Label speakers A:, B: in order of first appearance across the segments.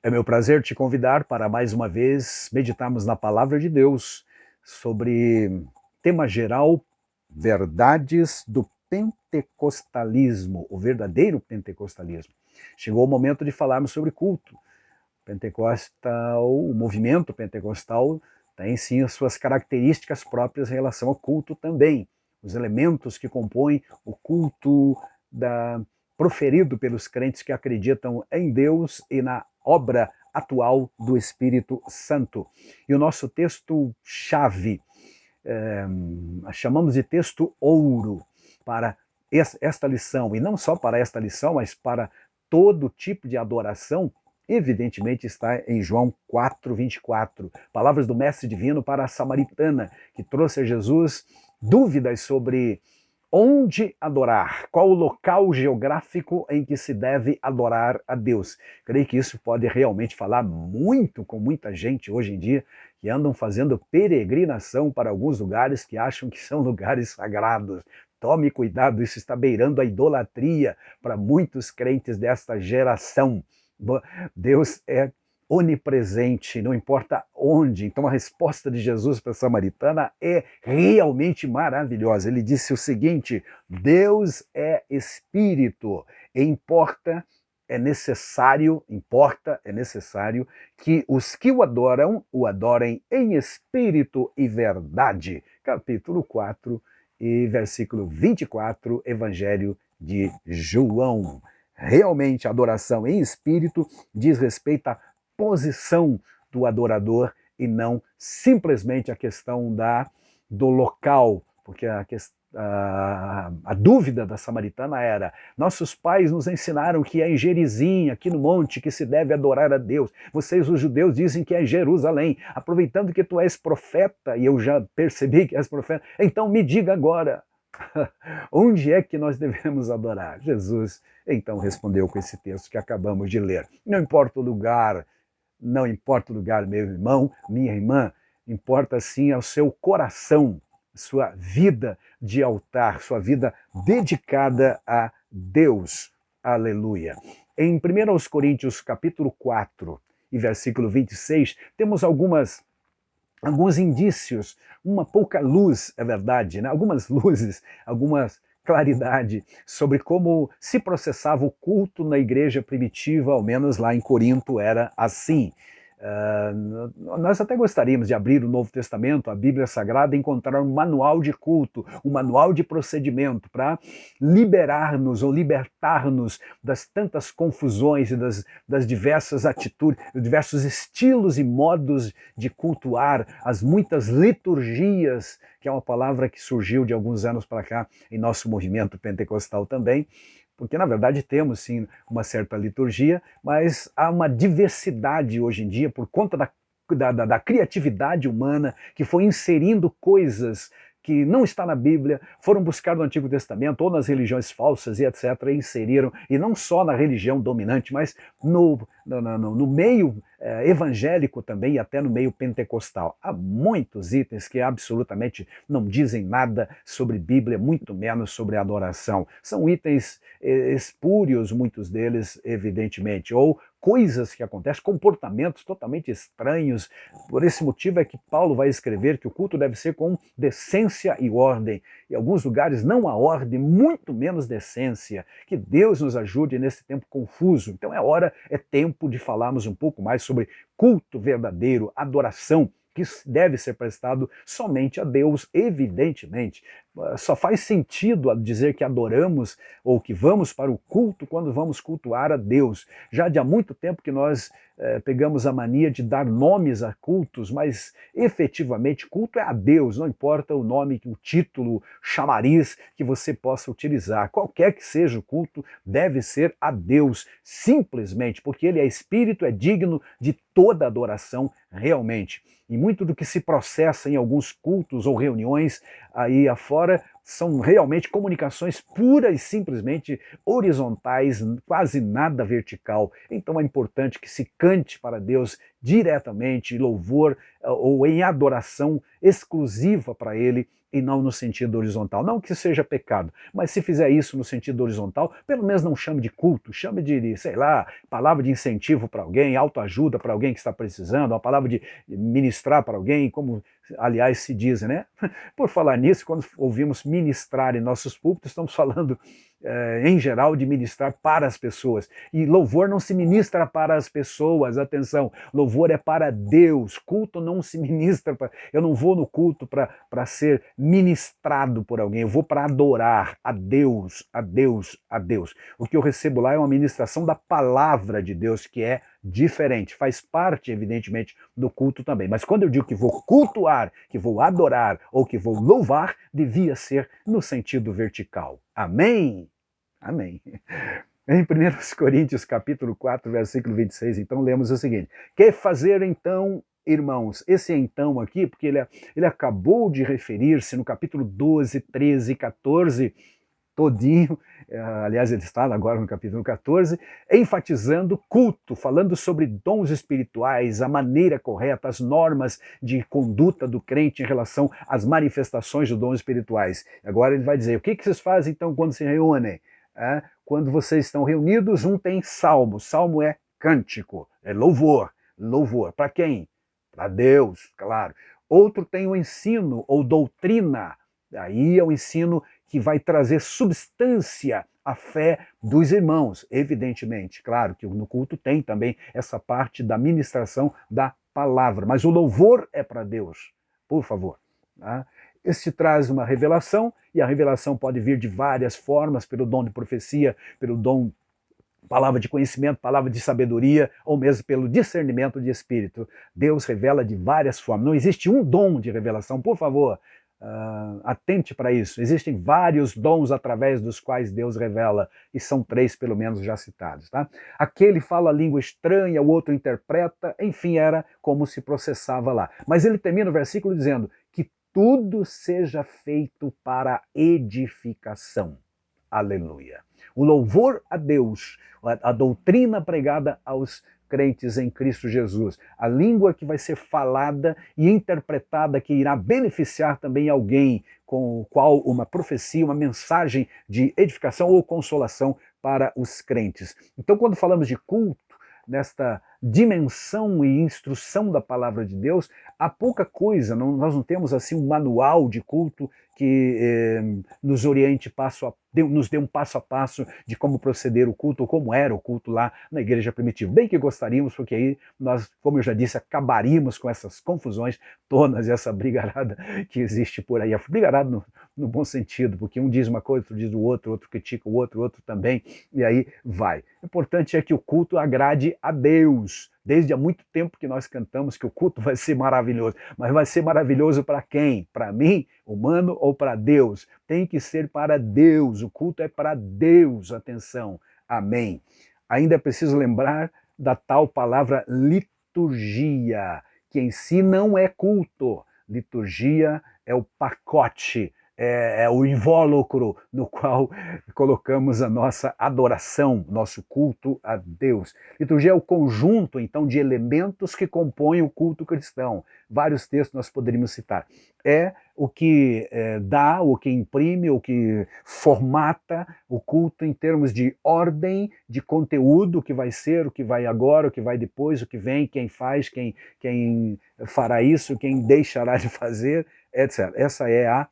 A: É meu prazer te convidar para mais uma vez meditarmos na Palavra de Deus sobre tema geral, verdades do pentecostalismo, o verdadeiro pentecostalismo. Chegou o momento de falarmos sobre culto. Pentecostal, o movimento pentecostal tem sim as suas características próprias em relação ao culto também. Os elementos que compõem o culto proferido pelos crentes que acreditam em Deus e na obra atual do Espírito Santo. E o nosso texto-chave, chamamos de texto ouro para esta lição, e não só para esta lição, mas para todo tipo de adoração, evidentemente está em João 4:24, palavras do Mestre Divino para a samaritana, que trouxe a Jesus dúvidas sobre onde adorar, qual o local geográfico em que se deve adorar a Deus. Creio que isso pode realmente falar muito com muita gente hoje em dia, que andam fazendo peregrinação para alguns lugares que acham que são lugares sagrados. Tome cuidado, isso está beirando a idolatria para muitos crentes desta geração. Deus é onipresente, não importa onde. Então a resposta de Jesus para a samaritana é realmente maravilhosa. Ele disse o seguinte: Deus é espírito, e é necessário que os que o adorem em espírito e verdade. Capítulo 4 e versículo 24, Evangelho de João. Realmente, a adoração em espírito diz respeito à posição do adorador e não simplesmente a questão do local, porque a dúvida da samaritana era: nossos pais nos ensinaram que é em Gerizim, aqui no monte, que se deve adorar a Deus. Vocês, os judeus, dizem que é em Jerusalém. Aproveitando que tu és profeta, e eu já percebi que és profeta, então me diga agora, onde é que nós devemos adorar? Jesus então respondeu com esse texto que acabamos de ler. Não importa o lugar, não importa o lugar, meu irmão, minha irmã, importa sim ao seu coração, sua vida de altar, sua vida dedicada a Deus. Aleluia. Em 1 Coríntios capítulo 4 e versículo 26, temos alguns indícios, uma pouca luz, é verdade, né? Algumas luzes, algumas claridade sobre como se processava o culto na igreja primitiva, ao menos lá em Corinto era assim. Nós até gostaríamos de abrir o Novo Testamento, a Bíblia Sagrada, e encontrar um manual de culto, um manual de procedimento para liberar-nos ou libertar-nos das tantas confusões e das diversas atitudes, diversos estilos e modos de cultuar, as muitas liturgias, que é uma palavra que surgiu de alguns anos para cá em nosso movimento pentecostal também, porque na verdade temos sim uma certa liturgia, mas há uma diversidade hoje em dia por conta da criatividade humana que foi inserindo coisas que não está na Bíblia, foram buscar no Antigo Testamento ou nas religiões falsas e etc. e inseriram, e não só na religião dominante, mas no meio evangélico também e até no meio pentecostal. Há muitos itens que absolutamente não dizem nada sobre Bíblia, muito menos sobre adoração. São itens espúrios, muitos deles, evidentemente, ou coisas que acontecem, comportamentos totalmente estranhos. Por esse motivo é que Paulo vai escrever que o culto deve ser com decência e ordem. Em alguns lugares não há ordem, muito menos decência. Que Deus nos ajude nesse tempo confuso. Então é tempo de falarmos um pouco mais sobre culto verdadeiro, adoração, que deve ser prestado somente a Deus, evidentemente. Só faz sentido dizer que adoramos ou que vamos para o culto quando vamos cultuar a Deus. Já de há muito tempo que nós pegamos a mania de dar nomes a cultos, mas efetivamente culto é a Deus, não importa o nome, o título, chamariz que você possa utilizar. Qualquer que seja o culto, deve ser a Deus, simplesmente, porque Ele é Espírito, é digno de toda adoração realmente. E muito do que se processa em alguns cultos ou reuniões aí afora são realmente comunicações puras e simplesmente horizontais, quase nada vertical. Então é importante que se cante para Deus, diretamente, louvor ou em adoração exclusiva para Ele e não no sentido horizontal. Não que seja pecado, mas se fizer isso no sentido horizontal, pelo menos não chame de culto, chame de sei lá, palavra de incentivo para alguém, autoajuda para alguém que está precisando, uma palavra de ministrar para alguém, como aliás se diz, né? Por falar nisso, quando ouvimos ministrar em nossos púlpitos, estamos falando em geral de ministrar para as pessoas. E louvor não se ministra para as pessoas, atenção, louvor é para Deus, culto não se ministra para... Eu não vou no culto para ser ministrado por alguém, eu vou para adorar a Deus, a Deus, a Deus. O que eu recebo lá é uma ministração da palavra de Deus, que é diferente, faz parte, evidentemente, do culto também. Mas quando eu digo que vou cultuar, que vou adorar ou que vou louvar, devia ser no sentido vertical. Amém? Amém. Em 1 Coríntios, capítulo 4, versículo 26, então lemos o seguinte: que fazer então, irmãos? Esse então aqui, porque ele acabou de referir-se no capítulo 12, 13 e 14, todinho, aliás, ele está agora no capítulo 14, enfatizando culto, falando sobre dons espirituais, a maneira correta, as normas de conduta do crente em relação às manifestações dos dons espirituais. Agora ele vai dizer, o que vocês fazem então quando se reúnem? Quando vocês estão reunidos, um tem salmo. Salmo é cântico, é louvor. Louvor. Para quem? Para Deus, claro. Outro tem o ensino ou doutrina. Aí é o ensino que vai trazer substância à fé dos irmãos, evidentemente. Claro que no culto tem também essa parte da ministração da palavra, mas o louvor é para Deus, por favor. Tá? Este traz uma revelação, e a revelação pode vir de várias formas, pelo dom de profecia, pelo dom palavra de conhecimento, palavra de sabedoria, ou mesmo pelo discernimento de espírito. Deus revela de várias formas. Não existe um dom de revelação, por favor. Atente para isso. Existem vários dons através dos quais Deus revela, e são 3 pelo menos já citados. Tá? Aquele fala língua estranha, o outro interpreta, enfim, era como se processava lá. Mas ele termina o versículo dizendo que tudo seja feito para edificação. Aleluia. O louvor a Deus, a doutrina pregada aos crentes em Cristo Jesus, a língua que vai ser falada e interpretada, que irá beneficiar também alguém, com o qual uma profecia, uma mensagem de edificação ou consolação para os crentes. Então, quando falamos de culto, nesta dimensão e instrução da palavra de Deus, há pouca coisa, nós não temos assim um manual de culto que nos oriente nos dê um passo a passo de como proceder o culto, ou como era o culto lá na igreja primitiva. Bem que gostaríamos, porque aí nós, como eu já disse, acabaríamos com essas confusões todas, essa brigarada que existe por aí. A brigarada no bom sentido, porque um diz uma coisa, outro diz o outro critica o outro também, e aí vai. O importante é que o culto agrade a Deus. Desde há muito tempo que nós cantamos que o culto vai ser maravilhoso. Mas vai ser maravilhoso para quem? Para mim, humano, ou para Deus? Tem que ser para Deus. O culto é para Deus. Atenção. Amém. Ainda é preciso lembrar da tal palavra liturgia, que em si não é culto. Liturgia é o pacote, é o invólucro no qual colocamos a nossa adoração, nosso culto a Deus. Liturgia é o conjunto, então, de elementos que compõem o culto cristão. Vários textos nós poderíamos citar. É o que dá, o que imprime, o que formata o culto em termos de ordem, de conteúdo, o que vai ser, o que vai agora, o que vai depois, o que vem, quem faz, quem fará isso, quem deixará de fazer, etc. Essa é a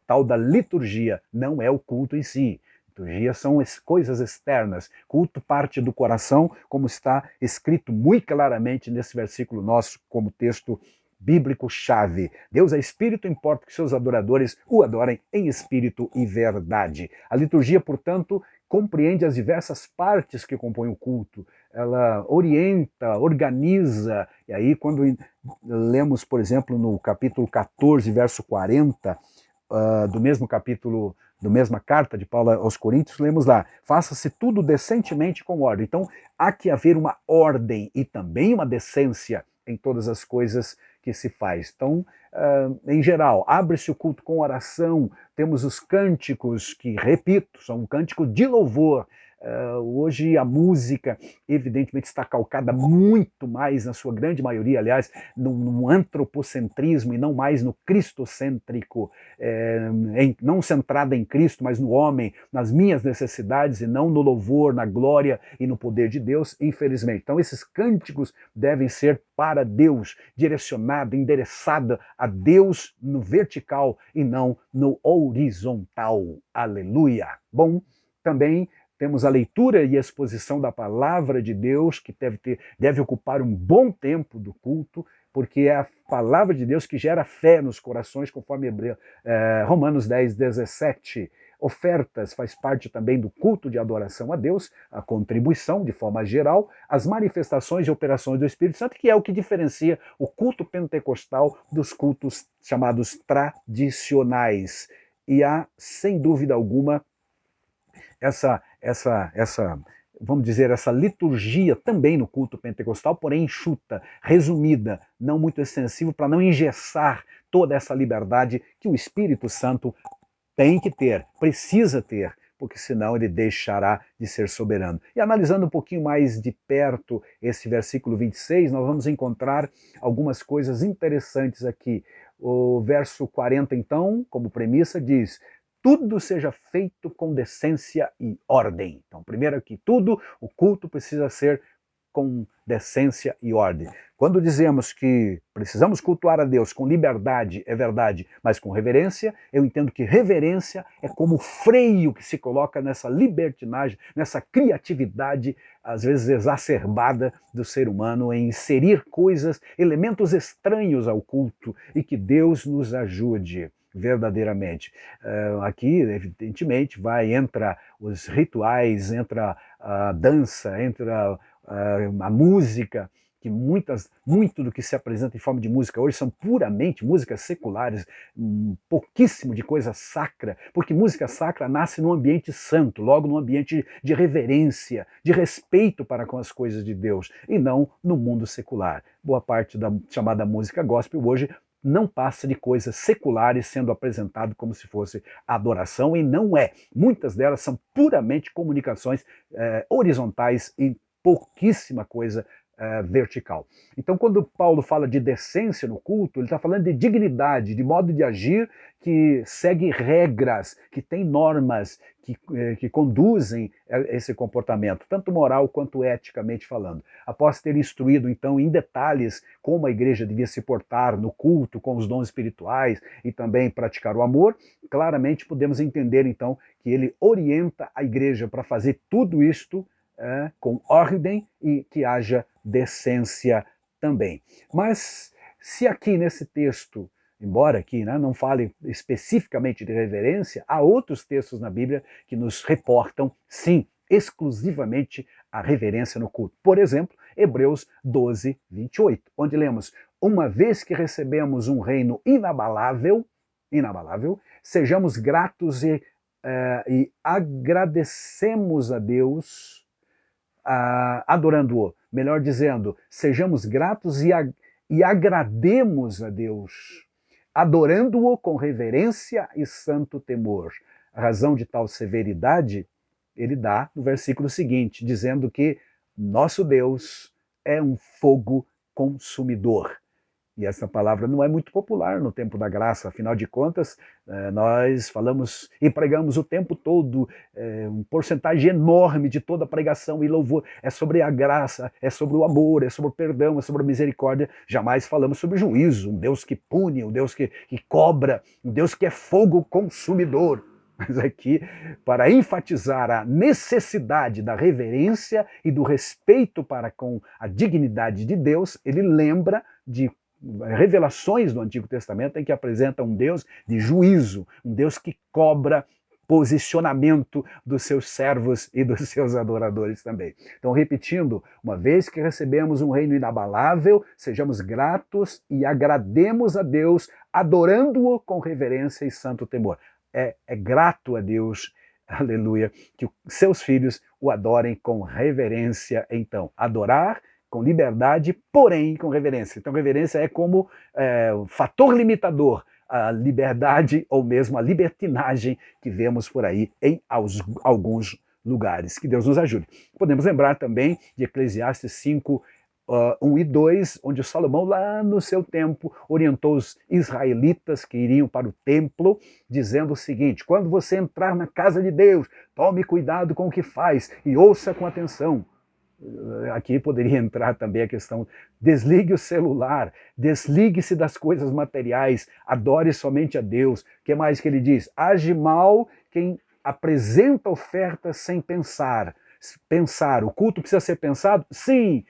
A: tal da liturgia, não é o culto em si. Liturgia são coisas externas. Culto parte do coração, como está escrito muito claramente nesse versículo nosso, como texto bíblico-chave. Deus é espírito, importa que seus adoradores o adorem em espírito e verdade. A liturgia, portanto, compreende as diversas partes que compõem o culto. Ela orienta, organiza, e aí quando lemos, por exemplo, no capítulo 14, verso 40, do mesmo capítulo, da mesma carta de Paulo aos Coríntios, lemos lá, faça-se tudo decentemente com ordem. Então, há que haver uma ordem e também uma decência em todas as coisas que se faz. Então, em geral, abre-se o culto com oração, temos os cânticos que, repito, são um cântico de louvor, Hoje a música, evidentemente, está calcada muito mais, na sua grande maioria, aliás, num antropocentrismo e não mais no cristocêntrico, não centrada em Cristo, mas no homem, nas minhas necessidades e não no louvor, na glória e no poder de Deus, infelizmente. Então esses cânticos devem ser para Deus, direcionada, endereçada a Deus no vertical e não no horizontal. Aleluia! Bom, também temos a leitura e a exposição da palavra de Deus, que deve ocupar um bom tempo do culto, porque é a palavra de Deus que gera fé nos corações, conforme Romanos 10, 17. Ofertas faz parte também do culto de adoração a Deus, a contribuição de forma geral, as manifestações e operações do Espírito Santo, que é o que diferencia o culto pentecostal dos cultos chamados tradicionais. E há, sem dúvida alguma, essa vamos dizer, essa liturgia também no culto pentecostal, porém enxuta, resumida, não muito extensiva, para não engessar toda essa liberdade que o Espírito Santo tem que ter, precisa ter, porque senão ele deixará de ser soberano. E analisando um pouquinho mais de perto esse versículo 26, nós vamos encontrar algumas coisas interessantes aqui. O verso 40, então, como premissa, diz: tudo seja feito com decência e ordem. Então, primeiro que tudo, o culto precisa ser com decência e ordem. Quando dizemos que precisamos cultuar a Deus com liberdade, é verdade, mas com reverência, eu entendo que reverência é como freio que se coloca nessa libertinagem, nessa criatividade, às vezes exacerbada, do ser humano em inserir coisas, elementos estranhos ao culto, e que Deus nos ajude verdadeiramente. Aqui, evidentemente, entra os rituais, entra a dança, entra a música, que muito do que se apresenta em forma de música hoje são puramente músicas seculares, pouquíssimo de coisa sacra, porque música sacra nasce num ambiente santo, logo num ambiente de reverência, de respeito para com as coisas de Deus, e não no mundo secular. Boa parte da chamada música gospel hoje não passa de coisas seculares sendo apresentado como se fosse adoração, e não é. Muitas delas são puramente comunicações horizontais e pouquíssima coisa vertical. Então, quando Paulo fala de decência no culto, ele está falando de dignidade, de modo de agir que segue regras, que tem normas, que conduzem esse comportamento, tanto moral quanto eticamente falando. Após ter instruído, então, em detalhes como a igreja devia se portar no culto, com os dons espirituais e também praticar o amor, claramente podemos entender, então, que ele orienta a igreja para fazer tudo isto com ordem e que haja decência também. Mas se aqui nesse texto, embora aqui não fale especificamente de reverência, há outros textos na Bíblia que nos reportam, sim, exclusivamente a reverência no culto. Por exemplo, Hebreus 12, 28, onde lemos: uma vez que recebemos um reino inabalável, sejamos gratos e agradecemos a Deus, adorando-o. Melhor dizendo, sejamos gratos e agrademos a Deus, adorando-o com reverência e santo temor. A razão de tal severidade ele dá no versículo seguinte, dizendo que nosso Deus é um fogo consumidor. E essa palavra não é muito popular no tempo da graça, afinal de contas, nós falamos e pregamos o tempo todo, uma porcentagem enorme de toda a pregação e louvor é sobre a graça, é sobre o amor, é sobre o perdão, é sobre a misericórdia. Jamais falamos sobre juízo, um Deus que pune, um Deus que cobra, um Deus que é fogo consumidor. Mas aqui, para enfatizar a necessidade da reverência e do respeito para com a dignidade de Deus, ele lembra de revelações do Antigo Testamento em que apresenta um Deus de juízo, um Deus que cobra posicionamento dos seus servos e dos seus adoradores também. Então, repetindo, uma vez que recebemos um reino inabalável, sejamos gratos e agrademos a Deus, adorando-o com reverência e santo temor. É grato a Deus, aleluia, que seus filhos o adorem com reverência. Então, adorar com liberdade, porém com reverência. Então, reverência é como um fator limitador à liberdade ou mesmo à libertinagem que vemos por aí em alguns lugares. Que Deus nos ajude. Podemos lembrar também de Eclesiastes 5, 1 e 2, onde Salomão, lá no seu tempo, orientou os israelitas que iriam para o templo, dizendo o seguinte: quando você entrar na casa de Deus, tome cuidado com o que faz e ouça com atenção. Aqui poderia entrar também a questão: desligue o celular, desligue-se das coisas materiais, adore somente a Deus. O que mais que ele diz? Age mal quem apresenta ofertas sem pensar. Pensar, o culto precisa ser pensado? Sim.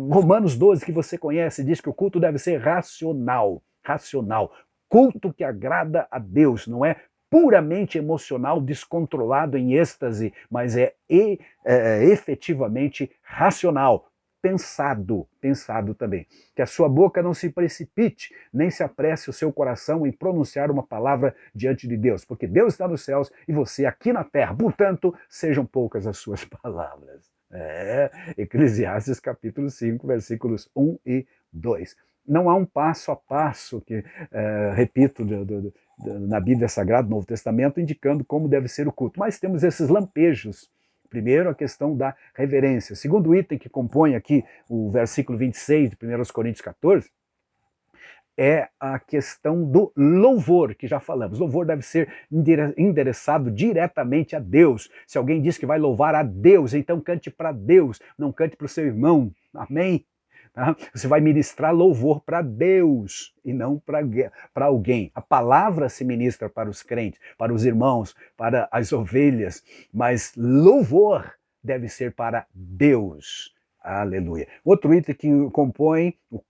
A: Romanos 12, que você conhece, diz que o culto deve ser racional. Racional. Culto que agrada a Deus, não é puramente emocional, descontrolado em êxtase, mas é efetivamente racional, pensado também. Que a sua boca não se precipite, nem se apresse o seu coração em pronunciar uma palavra diante de Deus, porque Deus está nos céus e você aqui na terra, portanto, sejam poucas as suas palavras. Eclesiastes capítulo 5, versículos 1 e 2. Não há um passo a passo, que repito, na Bíblia Sagrada, no Novo Testamento, indicando como deve ser o culto, mas temos esses lampejos. Primeiro, a questão da reverência. Segundo item que compõe aqui o versículo 26 de 1 Coríntios 14, é a questão do louvor, que já falamos. Louvor deve ser endereçado diretamente a Deus. Se alguém diz que vai louvar a Deus, então cante para Deus, não cante para o seu irmão. Amém? Você vai ministrar louvor para Deus e não para alguém. A palavra se ministra para os crentes, para os irmãos, para as ovelhas, mas louvor deve ser para Deus. Aleluia. Outro item que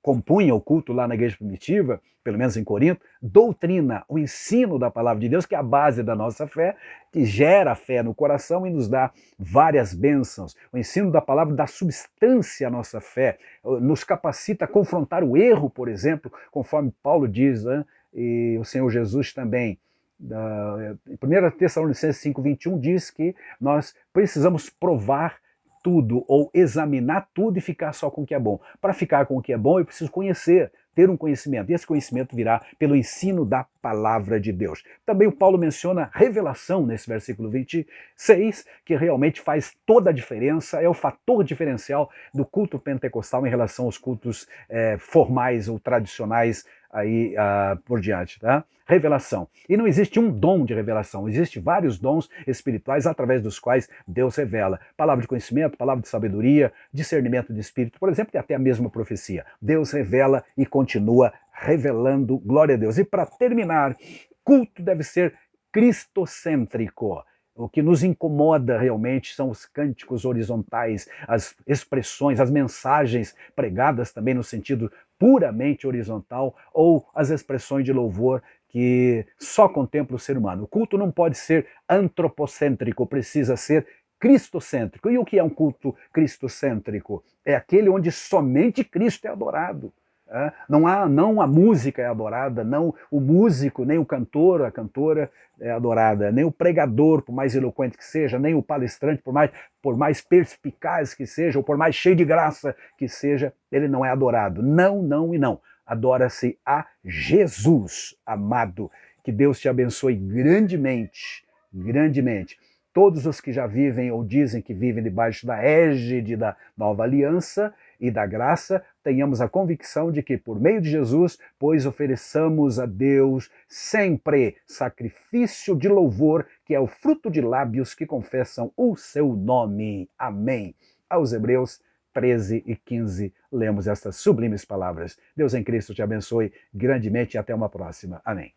A: compunha o culto lá na igreja primitiva, pelo menos em Corinto, doutrina, o ensino da palavra de Deus, que é a base da nossa fé, que gera fé no coração e nos dá várias bênçãos. O ensino da palavra dá substância à nossa fé, nos capacita a confrontar o erro, por exemplo, conforme Paulo diz, né? E o Senhor Jesus também. Em 1 Tessalonicenses 5:21 diz que nós precisamos provar tudo, ou examinar tudo e ficar só com o que é bom. Para ficar com o que é bom, eu preciso conhecer, ter um conhecimento. E esse conhecimento virá pelo ensino da palavra de Deus. Também o Paulo menciona revelação nesse versículo 26, que realmente faz toda a diferença, é o fator diferencial do culto pentecostal em relação aos cultos formais ou tradicionais aí por diante, tá? Revelação. E não existe um dom de revelação, existem vários dons espirituais através dos quais Deus revela. Palavra de conhecimento, palavra de sabedoria, discernimento de espírito, por exemplo, e até a mesma profecia. Deus revela e continua revelando, glória a Deus. E para terminar, culto deve ser cristocêntrico. O que nos incomoda realmente são os cânticos horizontais, as expressões, as mensagens pregadas também no sentido puramente horizontal, ou as expressões de louvor que só contemplam o ser humano. O culto não pode ser antropocêntrico, precisa ser cristocêntrico. E o que é um culto cristocêntrico? É aquele onde somente Cristo é adorado. Não a música é adorada, não o músico, nem o cantor, a cantora é adorada, nem o pregador, por mais eloquente que seja, nem o palestrante, por mais perspicaz que seja, ou por mais cheio de graça que seja, ele não é adorado. Não, não e não. Adora-se a Jesus, amado. Que Deus te abençoe grandemente, grandemente. Todos os que já vivem ou dizem que vivem debaixo da égide da nova aliança e da graça, tenhamos a convicção de que, por meio de Jesus, pois ofereçamos a Deus sempre sacrifício de louvor, que é o fruto de lábios que confessam o seu nome. Amém. Aos Hebreus 13 e 15, lemos estas sublimes palavras. Deus em Cristo te abençoe grandemente e até uma próxima. Amém.